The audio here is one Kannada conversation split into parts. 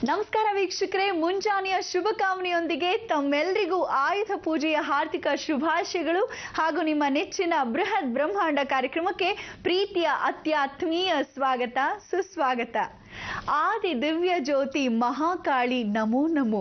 ನಮಸ್ಕಾರ ವೀಕ್ಷಕರೇ, ಮುಂಜಾನೆಯ ಶುಭಕಾಮನೆಯೊಂದಿಗೆ ತಮ್ಮೆಲ್ಲರಿಗೂ ಆಯುಧ ಪೂಜೆಯ ಹಾರ್ದಿಕ ಶುಭಾಶಯಗಳು ಹಾಗೂ ನಿಮ್ಮ ನೆಚ್ಚಿನ ಬೃಹತ್ ಬ್ರಹ್ಮಾಂಡ ಕಾರ್ಯಕ್ರಮಕ್ಕೆ ಪ್ರೀತಿಯ ಅತ್ಯಾತ್ಮೀಯ ಸ್ವಾಗತ ಸುಸ್ವಾಗತ. ಆದಿ ದಿವ್ಯ ಜ್ಯೋತಿ ಮಹಾಕಾಳಿ ನಮೋ ನಮೋ,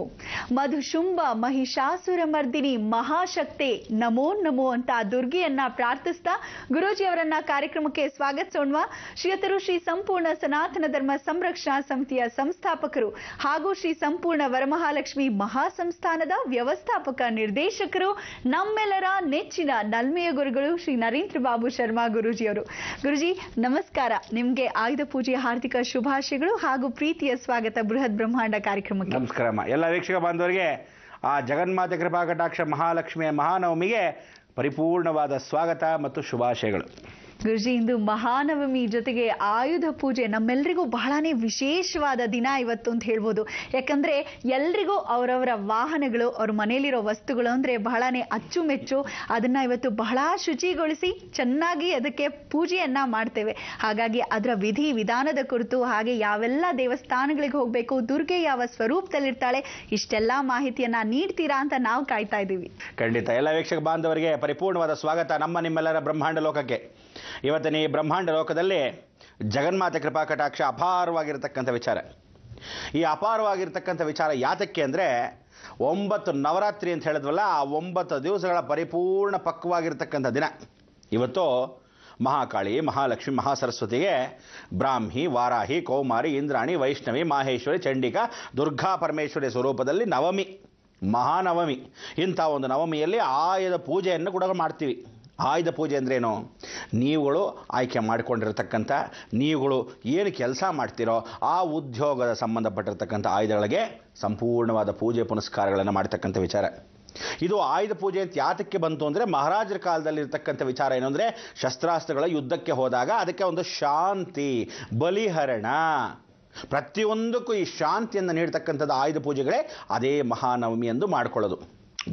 ಮಧುಶುಂಭ ಮಹಿಷಾಸುರ ಮರ್ದಿನಿ ಮಹಾಶಕ್ತಿ ನಮೋ ನಮೋ ಅಂತ ದುರ್ಗೆಯನ್ನ ಪ್ರಾರ್ಥಿಸ್ತಾ ಗುರೂಜಿಯವರನ್ನ ಕಾರ್ಯಕ್ರಮಕ್ಕೆ ಸ್ವಾಗತಿಸೋಣ. ಶ್ರೀಯುತರು ಶ್ರೀ ಸಂಪೂರ್ಣ ಸನಾತನ ಧರ್ಮ ಸಂರಕ್ಷಣಾ ಸಮಿತಿಯ ಸಂಸ್ಥಾಪಕರು ಹಾಗೂ ಶ್ರೀ ಸಂಪೂರ್ಣ ವರಮಹಾಲಕ್ಷ್ಮಿ ಮಹಾಸಂಸ್ಥಾನದ ವ್ಯವಸ್ಥಾಪಕ ನಿರ್ದೇಶಕರು, ನಮ್ಮೆಲ್ಲರ ನೆಚ್ಚಿನ ನಲ್ಮೆಯ ಗುರುಗಳು ಶ್ರೀ ನರೇಂದ್ರ ಬಾಬು ಶರ್ಮಾ ಗುರೂಜಿಯವರು. ಗುರುಜಿ ನಮಸ್ಕಾರ, ನಿಮ್ಗೆ ಆಯುಧ ಪೂಜೆಯ ಹಾರ್ದಿಕ ಶುಭಾಶಯಗಳು ಹಾಗೂ ಪ್ರೀತಿಯ ಸ್ವಾಗತ ಬೃಹತ್ ಬ್ರಹ್ಮಾಂಡ ಕಾರ್ಯಕ್ರಮಕ್ಕೆ. ನಮಸ್ಕಾರ ಎಲ್ಲ ವೀಕ್ಷಕ ಬಾಂಧವರಿಗೆ ಆ ಜಗನ್ಮಾತೆ ಕೃಪಾ ಕಟಾಕ್ಷ ಮಹಾಲಕ್ಷ್ಮಿಯ ಮಹಾನವಮಿಗೆ ಪರಿಪೂರ್ಣವಾದ ಸ್ವಾಗತ ಮತ್ತು ಶುಭಾಶಯಗಳು. ಗುರುಜಿ, ಇಂದು ಮಹಾನವಮಿ ಜೊತೆಗೆ ಆಯುಧ ಪೂಜೆ ನಮ್ಮೆಲ್ಲರಿಗೂ ಬಹಳನೇ ವಿಶೇಷವಾದ ದಿನ ಇವತ್ತು ಅಂತ ಹೇಳ್ಬೋದು. ಯಾಕಂದ್ರೆ ಎಲ್ರಿಗೂ ಅವರವರ ವಾಹನಗಳು, ಅವ್ರ ಮನೆಯಲ್ಲಿರೋ ವಸ್ತುಗಳು ಅಂದ್ರೆ ಬಹಳನೇ ಅಚ್ಚುಮೆಚ್ಚು. ಅದನ್ನ ಇವತ್ತು ಬಹಳ ಶುಚಿಗೊಳಿಸಿ ಚೆನ್ನಾಗಿ ಅದಕ್ಕೆ ಪೂಜೆಯನ್ನ ಮಾಡ್ತೇವೆ. ಹಾಗಾಗಿ ಅದರ ವಿಧಿ ವಿಧಾನದ ಕುರಿತು, ಹಾಗೆ ಯಾವೆಲ್ಲ ದೇವಸ್ಥಾನಗಳಿಗೆ ಹೋಗ್ಬೇಕು, ದುರ್ಗೆ ಯಾವ ಸ್ವರೂಪದಲ್ಲಿರ್ತಾಳೆ, ಇಷ್ಟೆಲ್ಲ ಮಾಹಿತಿಯನ್ನ ನೀಡ್ತೀರಾ ಅಂತ ನಾವು ಕಾಯ್ತಾ ಇದ್ದೀವಿ. ಖಂಡಿತ ಎಲ್ಲ ವೀಕ್ಷಕ ಬಾಂಧವರಿಗೆ ಪರಿಪೂರ್ಣವಾದ ಸ್ವಾಗತ ನಮ್ಮ ನಿಮ್ಮೆಲ್ಲರ ಬ್ರಹ್ಮಾಂಡ ಲೋಕಕ್ಕೆ. ಇವತ್ತಿನ ಈ ಬ್ರಹ್ಮಾಂಡ ಲೋಕದಲ್ಲಿ ಜಗನ್ಮಾತೆ ಕೃಪಾ ಕಟಾಕ್ಷ ಅಪಾರವಾಗಿರ್ತಕ್ಕಂಥ ವಿಚಾರ. ಈ ಅಪಾರವಾಗಿರ್ತಕ್ಕಂಥ ವಿಚಾರ ಯಾತಕ್ಕೆ ಅಂದರೆ, 9 ನವರಾತ್ರಿ ಅಂತ ಹೇಳಿದ್ವಲ್ಲ, ಆ 9 ದಿವಸಗಳ ಪರಿಪೂರ್ಣ ಪಕ್ವವಾಗಿರ್ತಕ್ಕಂಥ ದಿನ ಇವತ್ತು. ಮಹಾಕಾಳಿ, ಮಹಾಲಕ್ಷ್ಮಿ, ಮಹಾಸರಸ್ವತಿಗೆ ಬ್ರಾಹ್ಮಿ, ವಾರಾಹಿ, ಕೌಮಾರಿ, ಇಂದ್ರಾಣಿ, ವೈಷ್ಣವಿ, ಮಾಹೇಶ್ವರಿ, ಚಂಡಿಕಾ, ದುರ್ಗಾ ಪರಮೇಶ್ವರಿ ಸ್ವರೂಪದಲ್ಲಿ ನವಮಿ, ಮಹಾನವಮಿ. ಇಂಥ ಒಂದು ನವಮಿಯಲ್ಲಿ ಆಯುಧ ಪೂಜೆಯನ್ನು ಕೂಡ ಮಾಡ್ತೀವಿ. ಆಯುಧ ಪೂಜೆ ಅಂದ್ರೇನು? ನೀವುಗಳು ಆಯ್ಕೆ ಮಾಡಿಕೊಂಡಿರತಕ್ಕಂಥ, ನೀವುಗಳು ಏನು ಕೆಲಸ ಮಾಡ್ತೀರೋ ಆ ಉದ್ಯೋಗದ ಸಂಬಂಧಪಟ್ಟಿರ್ತಕ್ಕಂಥ ಆಯುಧಗಳಿಗೆ ಸಂಪೂರ್ಣವಾದ ಪೂಜೆ ಪುನಸ್ಕಾರಗಳನ್ನು ಮಾಡ್ತಕ್ಕಂಥ ವಿಚಾರ ಇದು. ಆಯುಧ ಪೂಜೆ ಅಂತ ಯಾತಕ್ಕೆ ಬಂತು ಅಂದರೆ, ಮಹಾರಾಜರ ಕಾಲದಲ್ಲಿ ಇರ್ತಕ್ಕಂಥ ವಿಚಾರ ಏನು ಅಂದರೆ, ಶಸ್ತ್ರಾಸ್ತ್ರಗಳ ಯುದ್ಧಕ್ಕೆ ಹೋದಾಗ ಅದಕ್ಕೆ ಒಂದು ಶಾಂತಿ, ಬಲಿಹರಣ, ಪ್ರತಿಯೊಂದಕ್ಕೂ ಈ ಶಾಂತಿಯನ್ನು ನೀಡ್ತಕ್ಕಂಥದ್ದು ಆಯುಧ ಪೂಜೆಗಳೇ. ಅದೇ ಮಹಾನವಮಿ ಎಂದು ಮಾಡಿಕೊಳ್ಳೋದು.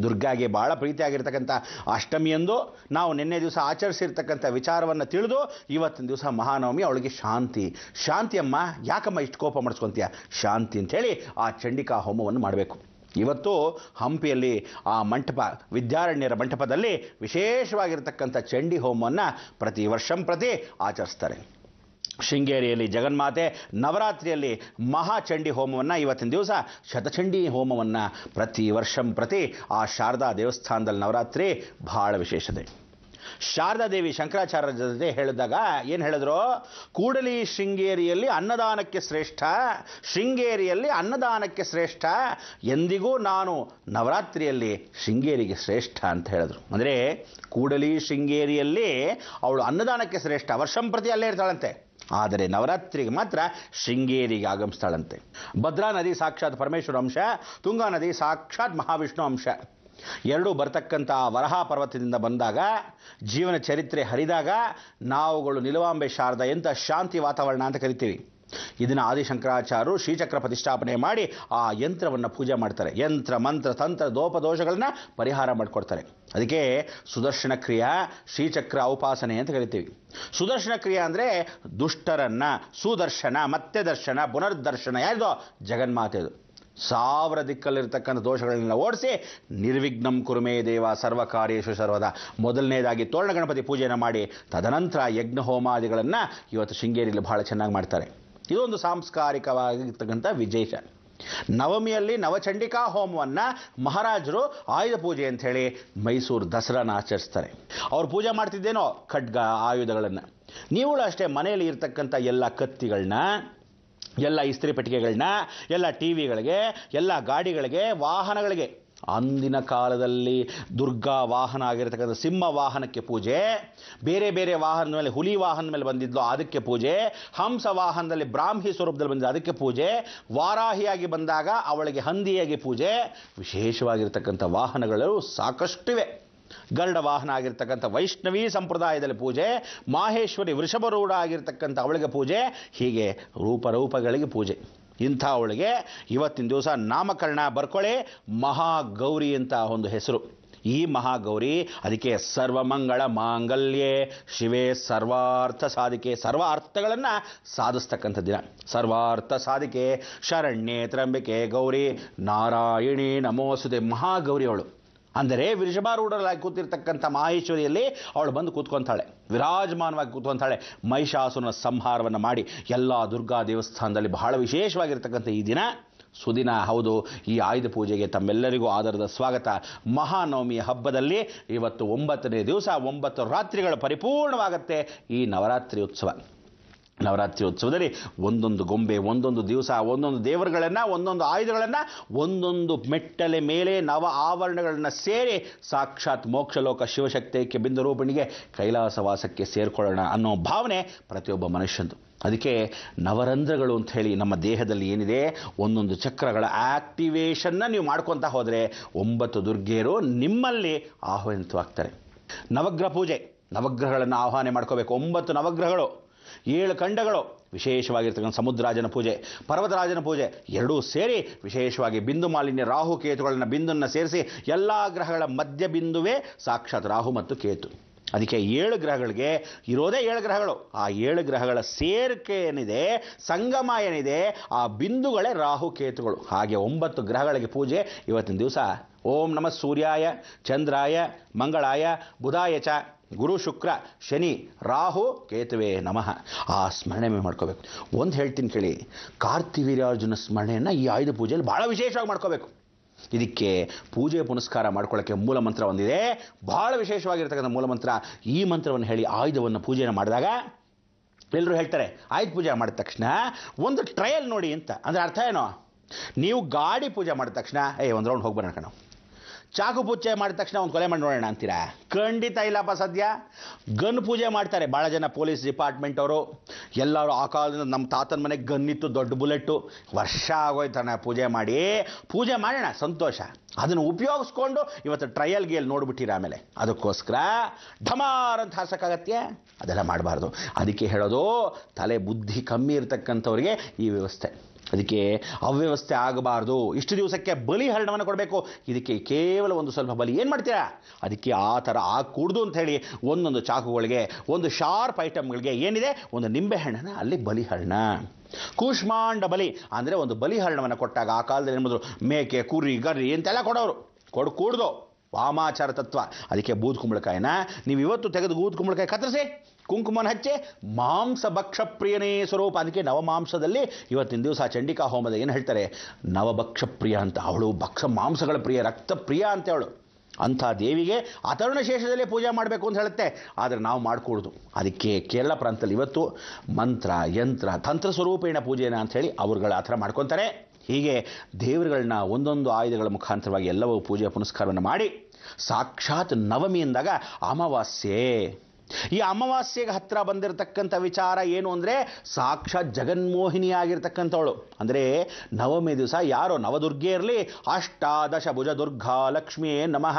ದುರ್ಗಾಗೆ ಭಾಳ ಪ್ರೀತಿಯಾಗಿರ್ತಕ್ಕಂಥ ಅಷ್ಟಮಿಯಂದು ನಾವು ನಿನ್ನೆ ದಿವಸ ಆಚರಿಸಿರ್ತಕ್ಕಂಥ ವಿಚಾರವನ್ನು ತಿಳಿದು ಇವತ್ತಿನ ದಿವಸ ಮಹಾನವಮಿ, ಅವಳಿಗೆ ಶಾಂತಿ. ಶಾಂತಿಯಮ್ಮ, ಯಾಕಮ್ಮ ಇಷ್ಟು ಕೋಪ ಮಾಡಿಸ್ಕೊಂತೀಯ? ಶಾಂತಿ ಅಂಥೇಳಿ ಆ ಚಂಡಿಕಾ ಹೋಮವನ್ನು ಮಾಡಬೇಕು. ಇವತ್ತು ಹಂಪಿಯಲ್ಲಿ ಆ ಮಂಟಪ, ವಿದ್ಯಾರಣ್ಯರ ಮಂಟಪದಲ್ಲಿ ವಿಶೇಷವಾಗಿರ್ತಕ್ಕಂಥ ಚಂಡಿ ಹೋಮವನ್ನು ಪ್ರತಿ ಆಚರಿಸ್ತಾರೆ. ಶೃಂಗೇರಿಯಲ್ಲಿ ಜಗನ್ಮಾತೆ ನವರಾತ್ರಿಯಲ್ಲಿ ಮಹಾಚಂಡಿ ಹೋಮವನ್ನು, ಇವತ್ತಿನ ದಿವಸ ಶತಚಂಡಿ ಹೋಮವನ್ನು ಪ್ರತಿ ಆ ಶಾರದಾ ದೇವಸ್ಥಾನದಲ್ಲಿ ನವರಾತ್ರಿ ಬಹಳ ವಿಶೇಷತೆ. ಶಾರದಾದೇವಿ ಶಂಕರಾಚಾರ್ಯರ ಜೊತೆ ಹೇಳಿದಾಗ ಏನು ಹೇಳಿದ್ರು? ಕೂಡಲಿ ಶೃಂಗೇರಿಯಲ್ಲಿ ಅನ್ನದಾನಕ್ಕೆ ಶ್ರೇಷ್ಠ, ಶೃಂಗೇರಿಯಲ್ಲಿ ಅನ್ನದಾನಕ್ಕೆ ಶ್ರೇಷ್ಠ, ಎಂದಿಗೂ ನಾನು ನವರಾತ್ರಿಯಲ್ಲಿ ಶೃಂಗೇರಿಗೆ ಶ್ರೇಷ್ಠ ಅಂತ ಹೇಳಿದ್ರು. ಅಂದರೆ ಕೂಡಲಿ ಶೃಂಗೇರಿಯಲ್ಲಿ ಅವಳು ಅನ್ನದಾನಕ್ಕೆ ಶ್ರೇಷ್ಠ, ವರ್ಷಂಪ್ರತಿ ಅಲ್ಲೇ ಇರ್ತಾಳಂತೆ. ಆದರೆ ನವರಾತ್ರಿಗೆ ಮಾತ್ರ ಶೃಂಗೇರಿಗೆ ಆಗಮಿಸ್ತಾಳಂತೆ. ಭದ್ರಾ ನದಿ ಸಾಕ್ಷಾತ್ ಪರಮೇಶ್ವರ ಅಂಶ, ತುಂಗಾ ನದಿ ಸಾಕ್ಷಾತ್ ಮಹಾವಿಷ್ಣು ಅಂಶ. ಎರಡೂ ಬರ್ತಕ್ಕಂಥ ವರಹಾ ಪರ್ವತದಿಂದ ಬಂದಾಗ, ಜೀವನ ಚರಿತ್ರೆ ಹರಿದಾಗ ನಾವುಗಳು ನಿಲುವಾಂಬೆ ಶಾರದಾ ಎಂಥ ಶಾಂತಿ ವಾತಾವರಣ ಅಂತ ಕರಿತೀವಿ. ಇದನ್ನು ಆದಿಶಂಕರಾಚಾರ್ಯರು ಶ್ರೀಚಕ್ರ ಪ್ರತಿಷ್ಠಾಪನೆ ಮಾಡಿ ಆ ಯಂತ್ರವನ್ನು ಪೂಜೆ ಮಾಡ್ತಾರೆ. ಯಂತ್ರ ಮಂತ್ರ ತಂತ್ರ ದೋಪದೋಷಗಳನ್ನ ಪರಿಹಾರ ಮಾಡಿಕೊಡ್ತಾರೆ. ಅದಕ್ಕೆ ಸುದರ್ಶನ ಕ್ರಿಯಾ, ಶ್ರೀಚಕ್ರ ಔಪಾಸನೆ ಅಂತ ಕರಿತೀವಿ. ಸುದರ್ಶನ ಕ್ರಿಯೆ ಅಂದರೆ ದುಷ್ಟರನ್ನು, ಸುದರ್ಶನ, ಮತ್ತೆ ದರ್ಶನ, ಪುನರ್ದರ್ಶನ, ಯಾರ್ದೋ ಜಗನ್ಮಾತೆದು. 1000 ದಿಕ್ಕಲ್ಲಿರ್ತಕ್ಕಂಥ ದೋಷಗಳನ್ನೆಲ್ಲ ಓಡಿಸಿ ನಿರ್ವಿಘ್ನಂ ಕುರುಮೇ ದೇವ ಸರ್ವಕಾರ್ಯೇಷು ಸರ್ವದಾ. ಮೊದಲನೇದಾಗಿ ತೋರಣ ಗಣಪತಿ ಪೂಜೆಯನ್ನು ಮಾಡಿ ತದನಂತರ ಯಜ್ಞ ಹೋಮಾದಿಗಳನ್ನು ಇವತ್ತು ಶೃಂಗೇರಿಯಲ್ಲಿ ಬಹಳ ಚೆನ್ನಾಗಿ ಮಾಡ್ತಾರೆ. ಇದೊಂದು ಸಾಂಸ್ಕಾರಿಕವಾಗಿರ್ತಕ್ಕಂಥ ವಿಶೇಷ. ನವಮಿಯಲ್ಲಿ ನವಚಂಡಿಕಾ ಹೋಮವನ್ನು ಮಹಾರಾಜರು ಆಯುಧ ಪೂಜೆ ಅಂಥೇಳಿ ಮೈಸೂರು ದಸರಾನ ಆಚರಿಸ್ತಾರೆ. ಅವ್ರು ಪೂಜೆ ಮಾಡ್ತಿದ್ದೇನೋ ಖಡ್ಗ ಆಯುಧಗಳನ್ನು. ನೀವುಗಳು ಅಷ್ಟೇ ಮನೆಯಲ್ಲಿ ಇರ್ತಕ್ಕಂಥ ಎಲ್ಲ ಕತ್ತಿಗಳನ್ನ, ಎಲ್ಲ ಇಸ್ತ್ರಿ ಪೆಟ್ಟಿಗೆಗಳನ್ನ, ಎಲ್ಲ ಟಿ ವಿಗಳಿಗೆ, ಎಲ್ಲ ಗಾಡಿಗಳಿಗೆ, ವಾಹನಗಳಿಗೆ, ಅಂದಿನ ಕಾಲದಲ್ಲಿ ದುರ್ಗಾ ವಾಹನ ಆಗಿರ್ತಕ್ಕಂಥ ಸಿಂಹ ವಾಹನಕ್ಕೆ ಪೂಜೆ, ಬೇರೆ ಬೇರೆ ವಾಹನದ ಮೇಲೆ, ಹುಲಿ ವಾಹನದ ಮೇಲೆ ಬಂದಿದ್ಲು ಅದಕ್ಕೆ ಪೂಜೆ, ಹಂಸ ವಾಹನದಲ್ಲಿ ಬ್ರಾಹ್ಮಿ ಸ್ವರೂಪದಲ್ಲಿ ಬಂದಿದ್ದು ಅದಕ್ಕೆ ಪೂಜೆ, ವಾರಾಹಿಯಾಗಿ ಬಂದಾಗ ಅವಳಿಗೆ ಹಂದಿಯಾಗಿ ಪೂಜೆ. ವಿಶೇಷವಾಗಿರ್ತಕ್ಕಂಥ ವಾಹನಗಳು ಸಾಕಷ್ಟಿವೆ. ಗರುಡ ವಾಹನ ಆಗಿರ್ತಕ್ಕಂಥ ವೈಷ್ಣವಿ ಸಂಪ್ರದಾಯದಲ್ಲಿ ಪೂಜೆ, ಮಾಹೇಶ್ವರಿ ವೃಷಭರೂಢ ಆಗಿರ್ತಕ್ಕಂಥ ಅವಳಿಗೆ ಪೂಜೆ, ಹೀಗೆ ರೂಪಗಳಿಗೆ ಪೂಜೆ. ಇಂಥ ಅವಳಿಗೆ ಇವತ್ತಿನ ದಿವಸ ನಾಮಕರಣ ಬರ್ಕೊಳ್ಳಿ. ಮಹಾಗೌರಿ ಅಂತ ಒಂದು ಹೆಸರು. ಈ ಮಹಾಗೌರಿ ಅದಕ್ಕೆ ಸರ್ವಮಂಗಳ ಮಾಂಗಲ್ಯೆ ಶಿವೆ ಸರ್ವಾರ್ಥ ಸಾಧಿಕೆ, ಸರ್ವ ಅರ್ಥಗಳನ್ನು ಸಾಧಿಸ್ತಕ್ಕಂಥ ದಿನ. ಸರ್ವಾರ್ಥ ಸಾಧಿಕೆ ಶರಣ್ಯೇ ತ್ರಂಬಿಕೆ ಗೌರಿ ನಾರಾಯಣಿ ನಮೋಸ್ತುತೆ. ಮಹಾಗೌರಿ ಅವಳು ಅಂದರೆ ವೃಷಭಾರೂಢರಾಗಿ ಕೂತಿರ್ತಕ್ಕಂಥ ಮಹೇಶ್ವರಿಯಲ್ಲಿ ಅವಳು ಬಂದು ಕೂತ್ಕೊತಾಳೆ, ವಿರಾಜಮಾನವಾಗಿ ಕೂತ್ಕೊತಾಳೆ. ಮಹಿಷಾಸುರನ ಸಂಹಾರವನ್ನು ಮಾಡಿ ಎಲ್ಲ ದುರ್ಗಾ ದೇವಸ್ಥಾನದಲ್ಲಿ ಬಹಳ ವಿಶೇಷವಾಗಿರ್ತಕ್ಕಂಥ ಈ ದಿನ ಸುದಿನ. ಹೌದು, ಈ ಆಯುಧ ಪೂಜೆಗೆ ತಮ್ಮೆಲ್ಲರಿಗೂ ಆಧಾರದ ಸ್ವಾಗತ. ಮಹಾನವಮಿಯ ಹಬ್ಬದಲ್ಲಿ ಇವತ್ತು 9ನೇ ದಿವಸ 9 ರಾತ್ರಿಗಳು ಪರಿಪೂರ್ಣವಾಗುತ್ತೆ ಈ ನವರಾತ್ರಿ ಉತ್ಸವ. ನವರಾತ್ರಿ ಉತ್ಸವದಲ್ಲಿ ಒಂದೊಂದು ಗೊಂಬೆ, ಒಂದೊಂದು ದಿವಸ, ಒಂದೊಂದು ದೇವರುಗಳನ್ನು, ಒಂದೊಂದು ಆಯುಧಗಳನ್ನು, ಒಂದೊಂದು ಮೆಟ್ಟಲೆ ಮೇಲೆ ನವ ಆವರಣಗಳನ್ನು ಸೇರಿ ಸಾಕ್ಷಾತ್ ಮೋಕ್ಷಲೋಕ ಶಿವಶಕ್ತಿಗೆ ಬಿಂದು ರೂಪಿಣಿಗೆ ಕೈಲಾಸವಾಸಕ್ಕೆ ಸೇರಿಕೊಳ್ಳೋಣ ಅನ್ನೋ ಭಾವನೆ ಪ್ರತಿಯೊಬ್ಬ ಮನುಷ್ಯಂದು. ಅದಕ್ಕೆ ನವರಂಧ್ರಗಳು ಅಂತ ಹೇಳಿ ನಮ್ಮ ದೇಹದಲ್ಲಿ ಏನಿದೆ ಒಂದೊಂದು ಚಕ್ರಗಳ ಆಕ್ಟಿವೇಶನ್ನ ನೀವು ಮಾಡ್ಕೊತಾ ಹೋದರೆ 9 ದುರ್ಗೆಯರು ನಿಮ್ಮಲ್ಲಿ ಆಹ್ವಾನಿತವಾಗ್ತಾರೆ. ನವಗ್ರಹ ಪೂಜೆ, ನವಗ್ರಹಗಳನ್ನು ಆಹ್ವಾನ ಮಾಡ್ಕೋಬೇಕು. 9 ನವಗ್ರಹಗಳು, 7 ಖಂಡಗಳು, ವಿಶೇಷವಾಗಿರ್ತಕ್ಕಂಥ ಸಮುದ್ರರಾಜನ ಪೂಜೆ, ಪರ್ವತರಾಜನ ಪೂಜೆ ಎರಡೂ ಸೇರಿ ವಿಶೇಷವಾಗಿ ಬಿಂದು ಮಾಲಿನ್ಯ ರಾಹು ಕೇತುಗಳನ್ನು ಬಿಂದನ್ನು ಸೇರಿಸಿ ಎಲ್ಲ ಗ್ರಹಗಳ ಮಧ್ಯ ಬಿಂದುವೇ ಸಾಕ್ಷಾತ್ ರಾಹು ಮತ್ತು ಕೇತು. ಅದಕ್ಕೆ 7 ಗ್ರಹಗಳಿಗೆ ಇರೋದೇ 7 ಗ್ರಹಗಳು. ಆ 7 ಗ್ರಹಗಳ ಸೇರಿಕೆ ಏನಿದೆ, ಸಂಗಮ ಏನಿದೆ, ಆ ಬಿಂದುಗಳೇ ರಾಹು ಕೇತುಗಳು. ಹಾಗೆ 9 ಗ್ರಹಗಳಿಗೆ ಪೂಜೆ ಇವತ್ತಿನ ದಿವಸ. ಓಂ ನಮಃ ಸೂರ್ಯಾಯ ಚಂದ್ರಾಯ ಮಂಗಳಾಯ ಬುಧಾಯ ಚ ಗುರು ಶುಕ್ರ ಶನಿ ರಾಹು ಕೇತುವೆ ನಮಃ. ಆ ಸ್ಮರಣೆ ಮಾಡ್ಕೋಬೇಕು. ಒಂದು ಹೇಳ್ತೀನಿ ಕೇಳಿ, ಕಾರ್ತಿವೀರ್ಯಾರ್ಜುನ ಸ್ಮರಣೆಯನ್ನು ಈ ಆಯುಧ ಪೂಜೆಯಲ್ಲಿ ಭಾಳ ವಿಶೇಷವಾಗಿ ಮಾಡ್ಕೋಬೇಕು. ಇದಕ್ಕೆ ಪೂಜೆ ಪುನಸ್ಕಾರ ಮಾಡ್ಕೊಳ್ಳೋಕ್ಕೆ ಮೂಲ ಮಂತ್ರ ಒಂದಿದೆ, ಬಹಳ ವಿಶೇಷವಾಗಿರ್ತಕ್ಕಂಥ ಮೂಲ ಮಂತ್ರ. ಈ ಮಂತ್ರವನ್ನು ಹೇಳಿ ಆಯುಧವನ್ನು ಪೂಜೆಯನ್ನು ಮಾಡಿದಾಗ ಎಲ್ಲರೂ ಹೇಳ್ತಾರೆ ಆಯುಧ ಪೂಜೆ ಮಾಡಿದ ತಕ್ಷಣ ಒಂದು ಟ್ರಯಲ್ ನೋಡಿ ಅಂತ. ಅಂದರೆ ಅರ್ಥ ಏನೋ, ನೀವು ಗಾಡಿ ಪೂಜೆ ಮಾಡಿದ ತಕ್ಷಣ ಒಂದು ರೌಂಡ್ ಹೋಗಿ ಬರೋಣ ಕಣೋ, ಚಾಕು ಪೂಜೆ ಮಾಡಿದ ತಕ್ಷಣ ಒಂದು ಕೊಲೆ ಮಾಡಿ ನೋಡೋಣ ಅಂತೀರಾ? ಖಂಡಿತ ಇಲ್ಲಪ್ಪ. ಸದ್ಯ ಗನ್ ಪೂಜೆ ಮಾಡ್ತಾರೆ ಭಾಳ ಜನ, ಪೊಲೀಸ್ ಡಿಪಾರ್ಟ್ಮೆಂಟ್ ಅವರು ಎಲ್ಲರೂ. ಆ ಕಾಲದಿಂದ ನಮ್ಮ ತಾತನ ಮನೆಗೆ ಗನ್ನಿತ್ತು, ದೊಡ್ಡ ಬುಲೆಟ್ಟು, ವರ್ಷ ಆಗೋಯ್ತಾನೆ ಪೂಜೆ ಮಾಡಿ. ಪೂಜೆ ಮಾಡೋಣ ಸಂತೋಷ, ಅದನ್ನು ಉಪಯೋಗಿಸ್ಕೊಂಡು ಇವತ್ತು ಟ್ರಯಲ್ ಗೇಲ್ ನೋಡ್ಬಿಟ್ಟಿರ ಆಮೇಲೆ ಅದಕ್ಕೋಸ್ಕರ ಢಮಾರ್ ಅಂತ ಹಾಸಕ್ಕಾಗತ್ತೆ, ಅದೆಲ್ಲ ಮಾಡಬಾರ್ದು. ಅದಕ್ಕೆ ಹೇಳೋದು, ತಲೆ ಬುದ್ಧಿ ಕಮ್ಮಿ ಇರತಕ್ಕಂಥವ್ರಿಗೆ ಈ ವ್ಯವಸ್ಥೆ. ಅದಕ್ಕೆ ಅವ್ಯವಸ್ಥೆ ಆಗಬಾರ್ದು. ಇಷ್ಟು ದಿವಸಕ್ಕೆ ಬಲಿ ಹರಣವನ್ನು ಕೊಡಬೇಕು. ಇದಕ್ಕೆ ಕೇವಲ ಒಂದು ಸ್ವಲ್ಪ ಬಲಿ ಏನು ಮಾಡ್ತೀರಾ? ಅದಕ್ಕೆ ಆ ಥರ ಆಗಕೂಡ್ದು ಅಂತ ಹೇಳಿ ಒಂದೊಂದು ಚಾಕುಗಳಿಗೆ, ಒಂದು ಶಾರ್ಪ್ ಐಟಮ್ಗಳಿಗೆ ಏನಿದೆ, ಒಂದು ನಿಂಬೆಹಣ್ಣನ್ನು ಅಲ್ಲಿ ಬಲಿಹರಣ, ಕೂಷ್ಮಾಂಡ ಬಲಿ ಅಂದರೆ ಒಂದು ಬಲಿಹರಣವನ್ನು ಕೊಟ್ಟಾಗ ಆ ಕಾಲದಲ್ಲಿ ಏನ್ಬೋದು, ಮೇಕೆ ಕುರಿ ಗರ್ರಿ ಅಂತೆಲ್ಲ ಕೊಡೋರು, ಕೂಡ್ದು ವಾಮಾಚಾರ ತತ್ವ. ಅದಕ್ಕೆ ಬೂದ್ ಕುಂಬಳಕಾಯಿನ ನೀವು ಇವತ್ತು ತೆಗೆದು ಬೂದ್ ಕುಂಬಳಕಾಯಿ ಕತ್ತರಿಸಿ ಕುಂಕುಮನ ಹಚ್ಚಿ ಮಾಂಸ ಭಕ್ಷ ಪ್ರಿಯನೇ ಸ್ವರೂಪ. ಅದಕ್ಕೆ ನವಮಾಂಸದಲ್ಲಿ ಇವತ್ತಿನ ದಿವಸ ಚಂಡಿಕಾ ಹೋಮದ ಏನು ಹೇಳ್ತಾರೆ, ನವಭಕ್ಷ ಪ್ರಿಯ ಅಂತ. ಅವಳು ಭಕ್ಷ ಮಾಂಸಗಳ ಪ್ರಿಯ, ರಕ್ತ ಪ್ರಿಯ ಅಂತ ಅವಳು. ಅಂಥ ದೇವಿಗೆ ಅಥರ್ವಣ ಶೇಷದಲ್ಲೇ ಪೂಜೆ ಮಾಡಬೇಕು ಅಂತ ಹೇಳುತ್ತೆ, ಆದರೆ ನಾವು ಮಾಡಿಕೊಡೋದು. ಅದಕ್ಕೆ ಕೇರಳ ಪ್ರಾಂತದಲ್ಲಿ ಇವತ್ತು ಮಂತ್ರ ಯಂತ್ರ ತಂತ್ರ ಸ್ವರೂಪೇಣ ಪೂಜೆನ ಅಂಥೇಳಿ ಅವ್ರುಗಳ ಆ ಥರ ಮಾಡ್ಕೊತಾರೆ. ಹೀಗೆ ದೇವರುಗಳನ್ನ ಒಂದೊಂದು ಆಯುಧಗಳ ಮುಖಾಂತರವಾಗಿ ಎಲ್ಲವೂ ಪೂಜೆ ಪುನಸ್ಕಾರವನ್ನು ಮಾಡಿ ಸಾಕ್ಷಾತ್ ನವಮಿ ಎಂದಾಗ ಅಮಾವಾಸ್ಯೆ. ಈ ಅಮಾವಾಸ್ಯೆಗೆ ಹತ್ತಿರ ಬಂದಿರತಕ್ಕಂಥ ವಿಚಾರ ಏನು ಅಂದರೆ, ಸಾಕ್ಷಾತ್ ಜಗನ್ಮೋಹಿನಿಯಾಗಿರ್ತಕ್ಕಂಥವಳು. ಅಂದರೆ ನವಮಿ ದಿವಸ ಯಾರೋ ನವದುರ್ಗೆಯರಲ್ಲಿ ಅಷ್ಟಾದಶ ಭುಜ ದುರ್ಗಾ ಲಕ್ಷ್ಮಿಯೇ ನಮಃ.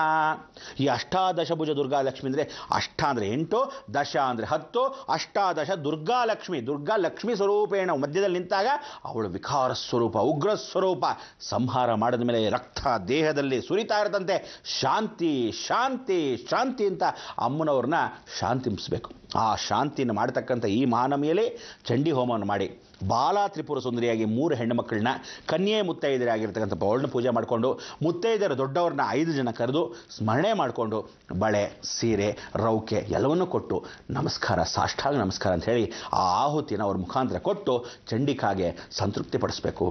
ಈ ಅಷ್ಟಾದಶ ಭುಜ ದುರ್ಗಾ ಲಕ್ಷ್ಮಿ ಅಂದರೆ ಅಷ್ಟ ಅಂದರೆ 8, ದಶ ಅಂದರೆ 10, ಅಷ್ಟಾದಶ ದುರ್ಗಾ ಲಕ್ಷ್ಮಿ. ದುರ್ಗಾ ಲಕ್ಷ್ಮಿ ಸ್ವರೂಪೇಣ ಮಧ್ಯದಲ್ಲಿ ನಿಂತಾಗ ಅವಳು ವಿಕಾರ ಸ್ವರೂಪ, ಉಗ್ರ ಸ್ವರೂಪ. ಸಂಹಾರ ಮಾಡಿದ ಮೇಲೆ ರಕ್ತ ದೇಹದಲ್ಲಿ ಸುರಿತಾ ಇರದಂತೆ ಶಾಂತಿ ಶಾಂತಿ ಶಾಂತಿ ಅಂತ ಅಮ್ಮನವ್ರನ್ನ ಶಾಂತಿಂಪಿಸಬೇಕು. ಆ ಶಾಂತಿಯನ್ನು ಮಾಡತಕ್ಕಂಥ ಈ ಮಹಾನವಮಿಯಲ್ಲಿ ಚಂಡಿ ಹೋಮವನ್ನು ಮಾಡಿ ಬಾಲ ತ್ರಿಪುರ ಸುಂದರಿಯಾಗಿ 3 ಹೆಣ್ಣು ಮಕ್ಕಳನ್ನ ಕನ್ಯೆ ಮುತ್ತೈದೆಯರಾಗಿರ್ತಕ್ಕಂಥ ಆಗಿರ್ತಕ್ಕಂಥ ಅವಳನ್ನ ಪೂಜೆ ಮಾಡಿಕೊಂಡು ಮುತ್ತೈದೆಯರ ದೊಡ್ಡವ್ರನ್ನ 5 ಜನ ಕರೆದು ಸ್ಮರಣೆ ಮಾಡಿಕೊಂಡು ಬಳೆ ಸೀರೆ ರೌಕೆ ಎಲ್ಲವನ್ನೂ ಕೊಟ್ಟು ನಮಸ್ಕಾರ, ಸಾಷ್ಟಾಂಗ ನಮಸ್ಕಾರ ಅಂತ ಹೇಳಿ ಆ ಆಹುತಿನ ಅವ್ರ ಮುಖಾಂತರ ಕೊಟ್ಟು ಚಂಡಿಕಾಗೆ ಸಂತೃಪ್ತಿ ಪಡಿಸ್ಬೇಕು.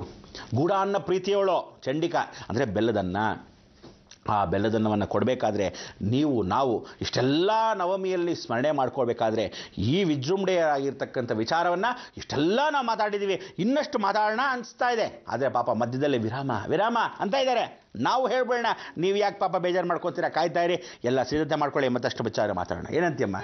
ಗೂಢಾನ್ನ ಪ್ರೀತಿಯವಳು ಚಂಡಿಕಾ ಅಂದರೆ ಬೆಲ್ಲದನ್ನ. ಆ ಬೆಲ್ಲದನ್ನವನ್ನು ಕೊಡಬೇಕಾದ್ರೆ ನಾವು ಇಷ್ಟೆಲ್ಲ ನವಮಿಯಲ್ಲಿ ಸ್ಮರಣೆ ಮಾಡ್ಕೊಳ್ಬೇಕಾದ್ರೆ ಈ ವಿಜೃಂಭಣೆಯಾಗಿರ್ತಕ್ಕಂಥ ವಿಚಾರವನ್ನು ಇಷ್ಟೆಲ್ಲ ನಾವು ಮಾತಾಡಿದ್ದೀವಿ, ಇನ್ನಷ್ಟು ಮಾತಾಡೋಣ ಅನಿಸ್ತಾ ಇದೆ. ಆದರೆ ಪಾಪ ಮಧ್ಯದಲ್ಲಿ ವಿರಾಮ ಅಂತ ಇದ್ದಾರೆ. ನಾವು ಹೇಳ್ಬೇಡ, ನೀವು ಯಾಕೆ ಪಾಪ ಬೇಜಾರು ಮಾಡ್ಕೊತೀರಾ? ಕಾಯ್ತಾ ಇರಿ, ಎಲ್ಲ ಸಿದ್ಧತೆ ಮಾಡ್ಕೊಳ್ಳಿ, ಮತ್ತಷ್ಟು ವಿಚಾರ ಮಾತಾಡೋಣ. ಏನಂತೀಯಮ್ಮ?